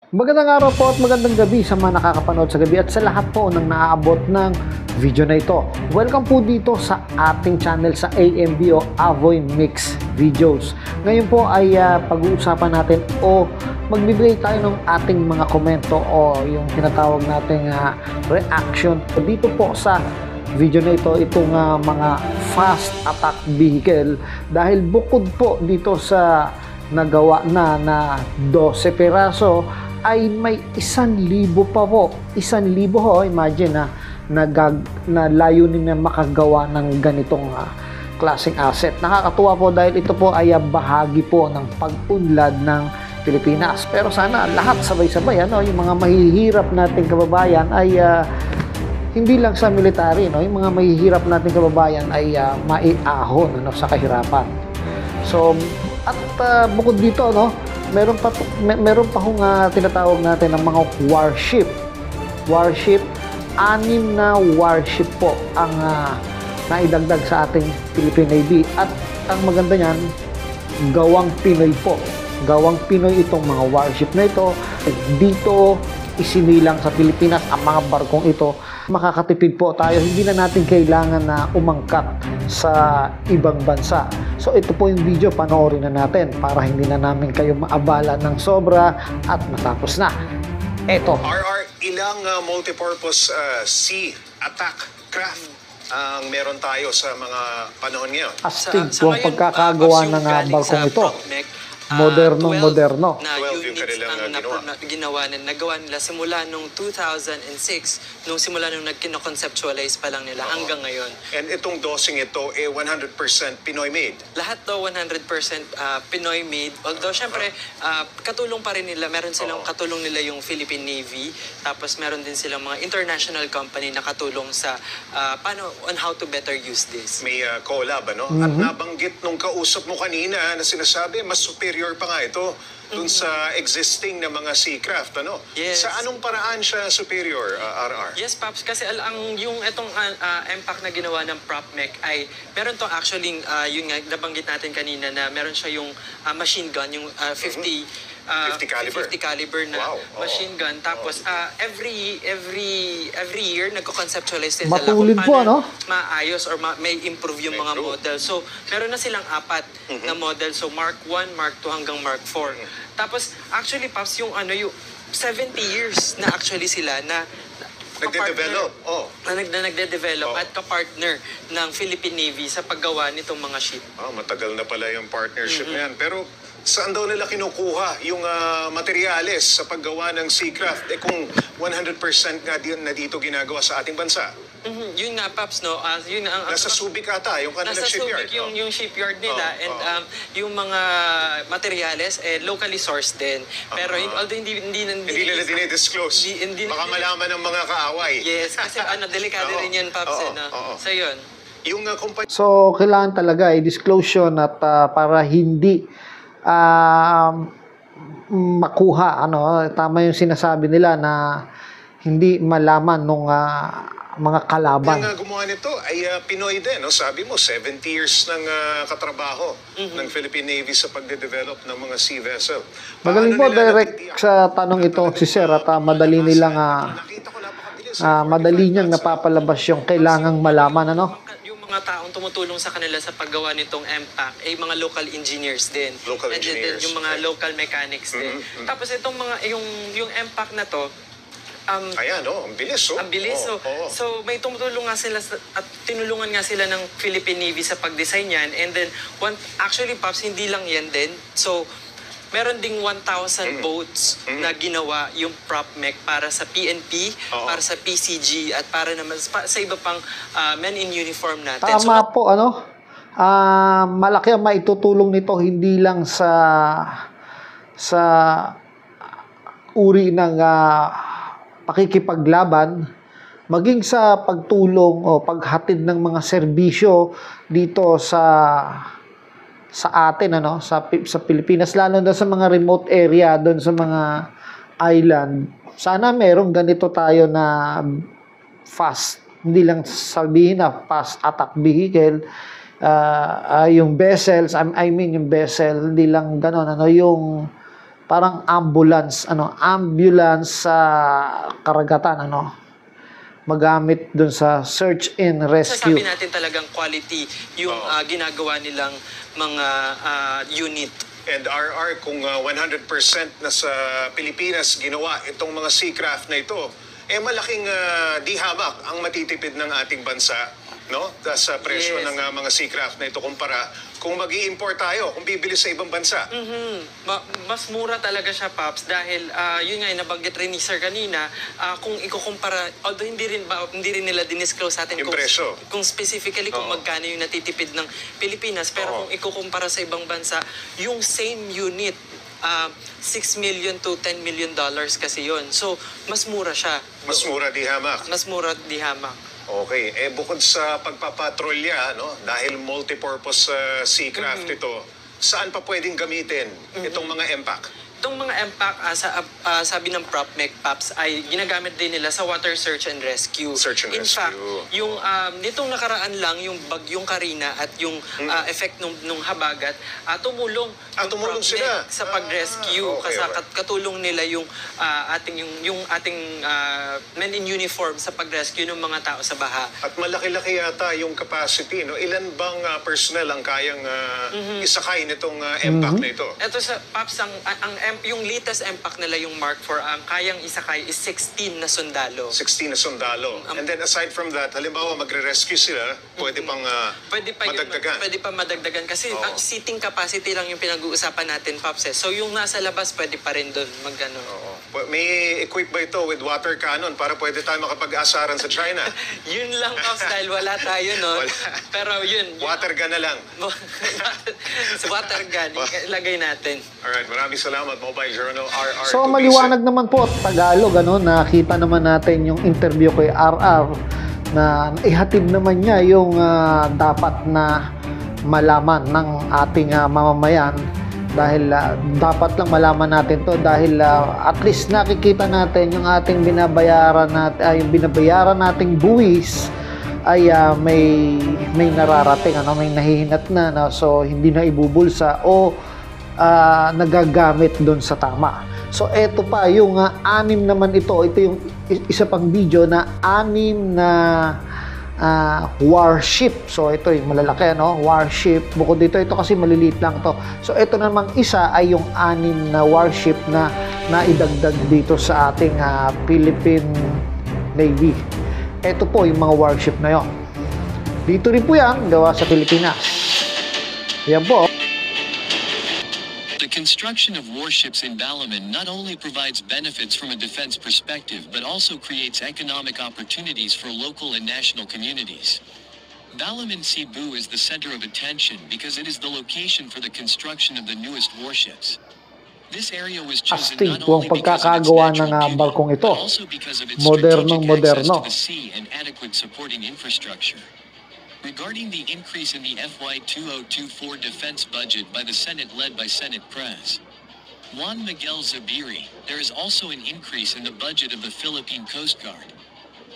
Magandang araw po at magandang gabi sa mga nakakapanood sa gabi at sa lahat po ng naaabot ng video na ito. Welcome po dito sa ating channel sa AMV o Avoy Mix Videos. Ngayon po ay pag-uusapan natin o magbibigay tayo ng ating mga komento o yung tinatawag nating reaction dito po sa video na ito, itong mga fast attack vehicle, dahil bukod po dito sa nagawa na 12 peraso ay may 1,000 pa po. 1,000 ho, imagine na layunin na makagawa ng ganitong klaseng asset. Nakakatuwa po dahil ito po ay bahagi po ng pag-unlad ng Pilipinas. Pero sana lahat sabay-sabay, yung mga mahihirap nating kababayan ay hindi lang sa military, yung mga mahihirap nating kababayan ay maiahon sa kahirapan. So, at bukod dito, meron pa hong tinatawag natin ng mga warship. Warship, 6 na warship po ang naidagdag sa ating Philippine Navy. At ang maganda niyan, gawang Pinoy po. Gawang Pinoy itong mga warship na ito. Dito isinilang sa Pilipinas ang mga barkong ito. Makakatipid po tayo, hindi na natin kailangan na umangkat sa ibang bansa. So ito po yung video, panoorin na natin para hindi na namin kayo maabala ng sobra at matapos na. Ito. Ilang multipurpose sea attack craft ang meron tayo sa mga panahon ngayon? Astig po ang pagkakagawa ng barkong ito. Moderno. Na 12 yung units kanilang ginawa nagawa nila simula nung 2006, nung simula nung nagkino-conceptualize pa lang nila hanggang ngayon. And itong dosing ito, 100% Pinoy made. Lahat daw 100% Pinoy made. Although syempre, katulong pa rin nila. Meron silang katulong nila yung Philippine Navy. Tapos meron din silang mga international company na katulong sa on how to better use this. May collab, ano? At nabanggit nung kausap mo kanina na sinasabi, mas superior pa nga ito dun sa existing na mga seacraft, ano? Yes. Sa anong paraan siya superior, RR? Yes, Paps, kasi yung itong MPAC na ginawa ng prop mech ay meron to actually, yun nga, nabanggit natin kanina na meron siya yung machine gun, yung 50 caliber. 50 caliber na machine gun. Tapos every year nagko-conceptualize din sila Matulid kung po, paano maayos or may improve yung mga model. So, meron na silang 4 na model. So, Mark 1, Mark 2 hanggang Mark 4. Tapos, actually, Paps, yung 70 years na actually sila na Nagde-develop. na nagde-develop at kapartner ng Philippine Navy sa paggawa nitong mga ship. Matagal na pala yung partnership na yan. Pero saan daw nila kinukuha yung materyales sa paggawa ng seacraft? Kung 100% nga na dito ginagawa sa ating bansa. Yun nga, Paps, no? Yun nga, Nasa Subic ata, yung kanilang nasa shipyard. Subic yung shipyard nila and yung mga materyales locally sourced din. Pero although hindi Hindi nila dinidisclose. Baka malaman ng mga kaaway. Yes, kasi delikado rin yun, Paps. So yun. Yung kumpanya So kailangan talaga i-disclose yun at para hindi makuha, tama yung sinasabi nila na hindi malaman nung mga kalaban. Yung gumawa nito ay Pinoy din. No? Sabi mo, 70 years ng katrabaho ng Philippine Navy sa pagde-develop ng mga sea vessel. Magaling po direct sa tanong ito si Sir at madali nilang madali niyang napapalabas yung kailangang malaman, Yung mga taong tumutulong sa kanila sa paggawa nitong MPAC ay mga local engineers din. Local engineers. Yung mga local mechanics din. Tapos itong mga yung MPAC na to, ayan, ang bilis, Ang bilis, So, may tumutulong nga sila at tinulungan nga sila ng Philippine Navy sa pag-design yan. And then, actually, Pops, hindi lang yan din. So, meron ding 1,000 boats na ginawa yung prop mech para sa PNP, para sa PCG, at para naman sa iba pang men in uniform natin. Tama po, malaki ang maitutulong nito hindi lang sa uri ng pakikipaglaban, maging sa pagtulong o paghatid ng mga serbisyo dito sa atin, sa Pilipinas, lalo na sa mga remote area, doon sa mga island. Sana merong ganito tayo na fast, hindi lang sabihin na fast attack vehicle, yung vessels, I mean yung vessel, hindi lang gano'n, yung parang ambulance sa karagatan, magamit dun sa search and rescue. Sasabi natin talagang quality yung ginagawa nilang mga unit. And RR, kung 100% na sa Pilipinas ginawa itong mga Seacraft na ito, malaking di hamak ang matitipid ng ating bansa, no? Sa presyo Yes. ng mga Seacraft na ito kumpara kung mag-i-import tayo, kung bibili sa ibang bansa. Mas mura talaga siya, Paps, dahil yun nga, nabanggit rin ni Sir kanina, kung ikukumpara, although hindi rin nila dinisclose sa atin Yung presyo. kung specifically kung magkano yung natitipid ng Pilipinas, pero kung ikukumpara sa ibang bansa, yung same unit, 6 million to 10 million dollars kasi yon. So, mas mura siya. Mas mura di hamak. Mas mura di hamak. Okay, bukod sa pagpapatrolya, no, dahil multipurpose Seacraft ito, saan pa pwedeng gamitin itong mga MPAC? Itong mga MPAC, sabi ng PropMech, Paps, ay ginagamit din nila sa water search and rescue. Search and In rescue. fact, yung nitong nakaraan lang, yung bagyong Karina at yung effect nung habagat, tumulong ang tumulong PropMech sila sa pag-rescue. okay. Katulong nila yung ating men in uniform sa pag-rescue ng mga tao sa baha. At malaki-laki yata yung capacity, no? Ilan bang personnel ang kayang isakay nitong MPAC na ito? Ito sa Paps, yung latest MPAC nila, yung Mark IV, ang kayang isakay is 16 na sundalo. 16 na sundalo. And then aside from that, halimbawa magre-rescue sila, pwede pang madagdagan. Pwede pa madagdagan kasi ang seating capacity lang yung pinag-uusapan natin, Paps. So yung nasa labas, pwede pa rin doon mag-ano. May equip ba ito with water cannon para pwede tayo makapag-asaran sa China? Yun lang, Paps, dahil wala tayo, no? Wala. Pero yun. Water gun na lang. Sa water gun, ilagay natin. Alright, maraming salamat, Mobile Journal, RR. So maliwanag naman po at Tagalog, nakita naman natin yung interview kay RR na ihatid naman niya yung dapat na malaman ng ating mamamayan dahil dapat lang malaman natin to dahil at least nakikita natin yung ating binabayaran nating buwis ay may nararating, may nahihinat na, so hindi na ibubulsa o nagagamit doon sa tama. So eto pa yung 6 naman ito yung isa pang video na 6 na warship. So ito yung malalaki, warship. Bukod dito, ito kasi maliliit lang to. So ito namang isa ay yung 6 na warship na naidagdag dito sa ating Philippine Navy. Ito po yung mga warship na yon. Dito rin po yan gawa sa Pilipinas. Yan po. The construction of warships in Balaman not only provides benefits from a defense perspective but also creates economic opportunities for local and national communities. Balaman Cebu is the center of attention because it is the location for the construction of the newest warships. This area was chosen Astig not po ang only because of its pagkakagawa natural ng beauty, barkong ito. but also because of its strategic access to the sea and adequate supporting infrastructure. Regarding the increase in the FY 2024 defense budget by the Senate led by Senate Pres. Juan Miguel Zubiri, there is also an increase in the budget of the Philippine Coast Guard.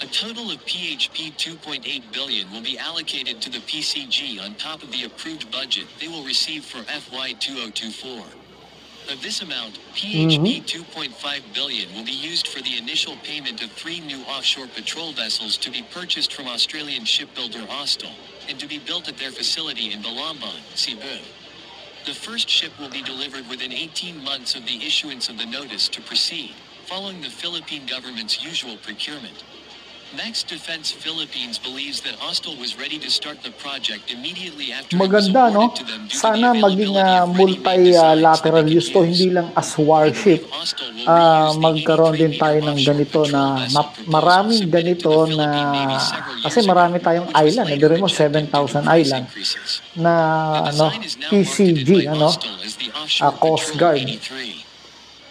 A total of PHP 2.8 billion will be allocated to the PCG on top of the approved budget they will receive for FY 2024. Of this amount, PHP 2.5 billion will be used for the initial payment of 3 new offshore patrol vessels to be purchased from Australian shipbuilder Austal, and to be built at their facility in Balamban, Cebu. The first ship will be delivered within 18 months of the issuance of the notice to proceed, following the Philippine government's usual procurement. Max Defense Philippines believes that Austal was ready to start the project immediately after it was Maganda, awarded to them due to Sana the maging availability of ready-made multilateral designs use to, hindi lang as warship. Magkaroon din tayo ng ganito na maraming ganito na kasi marami tayong island, dire mo 7,000 island na PCG, Coast Guard.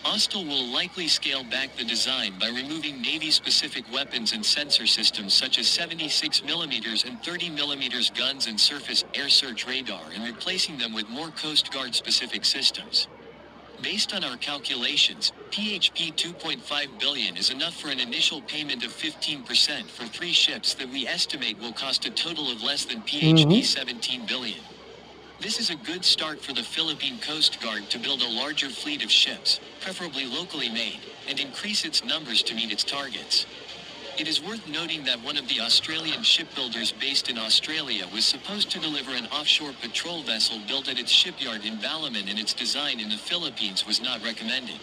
Austal will likely scale back the design by removing Navy-specific weapons and sensor systems such as 76mm and 30mm guns and surface air search radar and replacing them with more Coast Guard-specific systems. Based on our calculations, PHP 2.5 billion is enough for an initial payment of 15% for 3 ships that we estimate will cost a total of less than PHP 17 billion. This is a good start for the Philippine Coast Guard to build a larger fleet of ships, preferably locally made, and increase its numbers to meet its targets. It is worth noting that one of the Australian shipbuilders based in Australia was supposed to deliver an offshore patrol vessel built at its shipyard in Balaman, and its design in the Philippines was not recommended.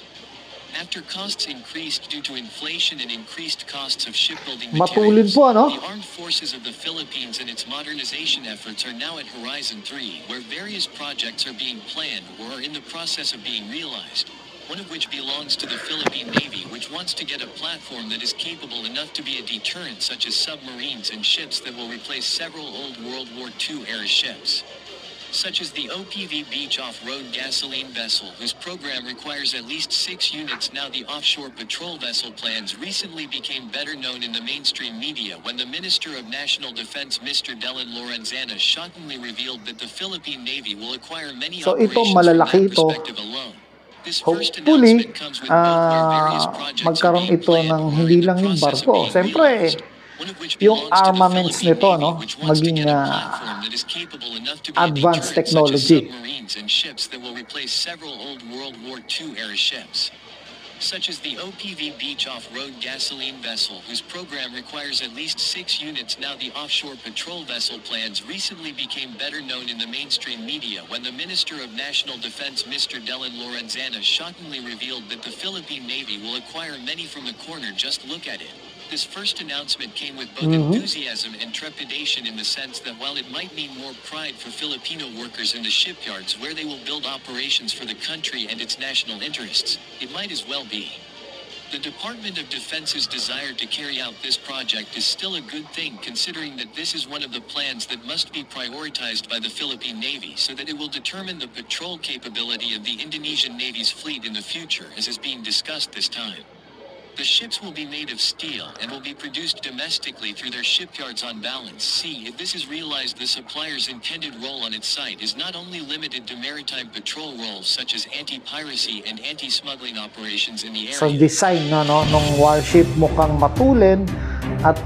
After costs increased due to inflation and increased costs of shipbuilding Matulin materials, po, ano? the armed forces of the Philippines and its modernization efforts are now at Horizon 3, where various projects are being planned or are in the process of being realized, one of which belongs to the Philippine Navy, which wants to get a platform that is capable enough to be a deterrent, such as submarines and ships that will replace several old World War II-era ships, such as the OPV Beach off-road gasoline vessel, whose program requires at least 6 units. Now the offshore patrol vessel plans recently became better known in the mainstream media when the Minister of National Defense Mr. Dylan Lorenzana shockingly revealed that the Philippine Navy will acquire many So ito, operations malalaki from that ito. perspective alone. This first Hopefully, announcement comes with both where various projects magkaroon are being ito planned ng or hindi in the lang yung process of barko. being Siyempre, realized, one of which yung belongs to the armaments Philippine nito, Navy, no, which wants to maging get a platform that is capable enough to be a advanced deterrent, technology. such as submarines and ships that will replace several old World War II-era ships, such as the OPV Beach off-road gasoline vessel, whose program requires at least 6 units. Now the offshore patrol vessel plans recently became better known in the mainstream media when the Minister of National Defense Mr. Dylan Lorenzana shockingly revealed that the Philippine Navy will acquire many from the corner. Just look at it. This first announcement came with both enthusiasm and trepidation, in the sense that while it might mean more pride for Filipino workers in the shipyards where they will build operations for the country and its national interests, it might as well be. The Department of Defense's desire to carry out this project is still a good thing, considering that this is one of the plans that must be prioritized by the Philippine Navy, so that it will determine the patrol capability of the Indonesian Navy's fleet in the future, as is being discussed this time. The ships will be made of steel and will be produced domestically through their shipyards on Balance Sea. If this is realized, the supplier's intended role on its site is not only limited to maritime patrol roles such as anti-piracy and anti-smuggling operations in the Sa area. design na, no, ng warship mukhang matulin at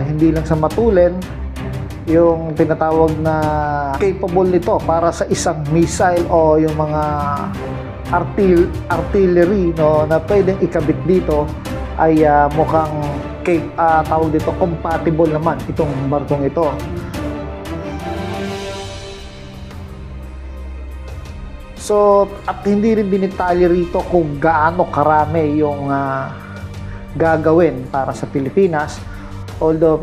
hindi lang sa matulin, yung tinatawag na capable nito para sa isang missile o yung mga artillery, no, na pwedeng ikabit dito ay mukhang tawag dito compatible naman itong barkong ito. So, at hindi rin dinitalye rito kung gaano karami yung gagawin para sa Pilipinas. Although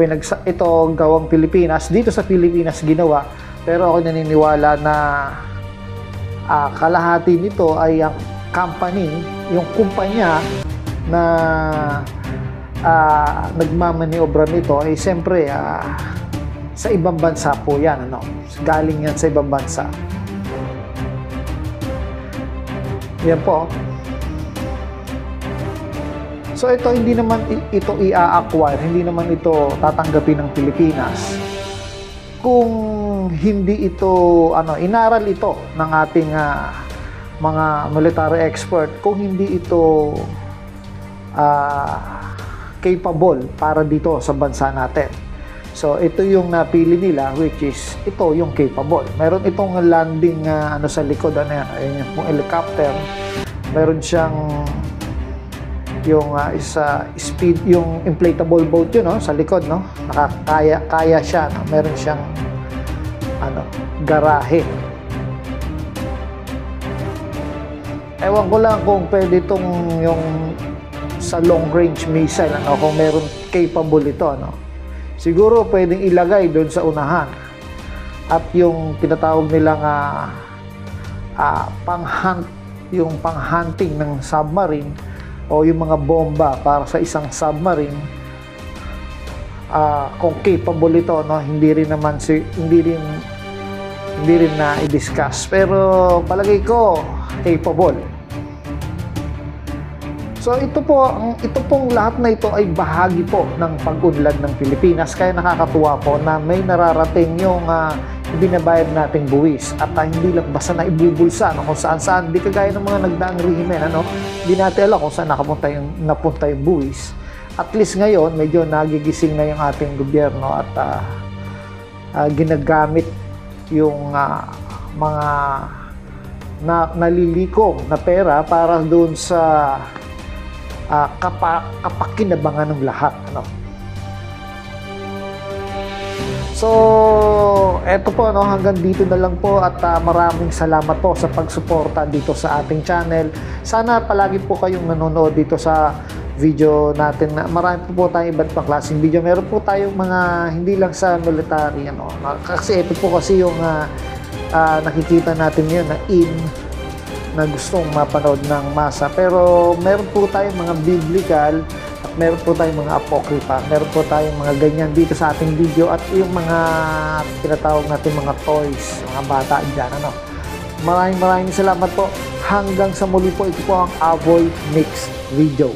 ito gawang Pilipinas, dito sa Pilipinas ginawa, pero ako naniniwala na kalahati nito ay ang company, yung kumpanya na nagmamaniobra nito ay siyempre sa ibang bansa po yan, ano? Galing yan sa ibang bansa. Yan po. So ito, hindi naman ito i-acquire, hindi naman ito tatanggapin ng Pilipinas kung hindi ito inaral ito ng ating mga military expert, kung hindi ito capable para dito sa bansa natin. So ito yung napili nila, which is ito yung capable. Meron itong landing sa likod, ayun yung helicopter. Meron siyang yung speed, yung inflatable boat yun, no, sa likod, no, kaya siya, no? Meron siyang garahe. Ewan ko lang kung pwede itong yung sa long range missile, kung meron capable ito, siguro pwedeng ilagay doon sa unahan, at yung tinatawag nilang pang-hunt, yung pang-hunting ng submarine o yung mga bomba para sa isang submarine, kung capable ito, hindi rin na i-discuss, pero palagay ko capable. So ito pong lahat na ito ay bahagi po ng pag-unlad ng Pilipinas, kaya nakakatuwa po na may nararating yung binabayad nating buwis, at hindi lang basta na ibubulsa kung saan-saan, di kagaya ng mga nagdaang rehimen, hindi natin alam kung saan napunta yung buwis. At least ngayon, medyo nagigising na yung ating gobyerno at ginagamit yung mga nalilikom na pera para doon sa kapakinabangan ng lahat, ano. So, eto po, no, hanggang dito na lang po at maraming salamat po sa pagsuporta dito sa ating channel. Sana palagi po kayong nanonood dito sa video natin. Marami po tayong iba't pang klaseng video. Meron po tayong mga hindi lang sa military, ano. Kasi ito po kasi yung nakikita natin yun na gustong mapanood ng masa. Pero meron po tayong mga biblical at meron po tayong mga apocrypha. Meron po tayong mga ganyan dito sa ating video at yung mga tinatawag natin mga toys, mga bata dyan, ano. Maraming salamat po. Hanggang sa muli po, ito po ang Avoy Mix Video.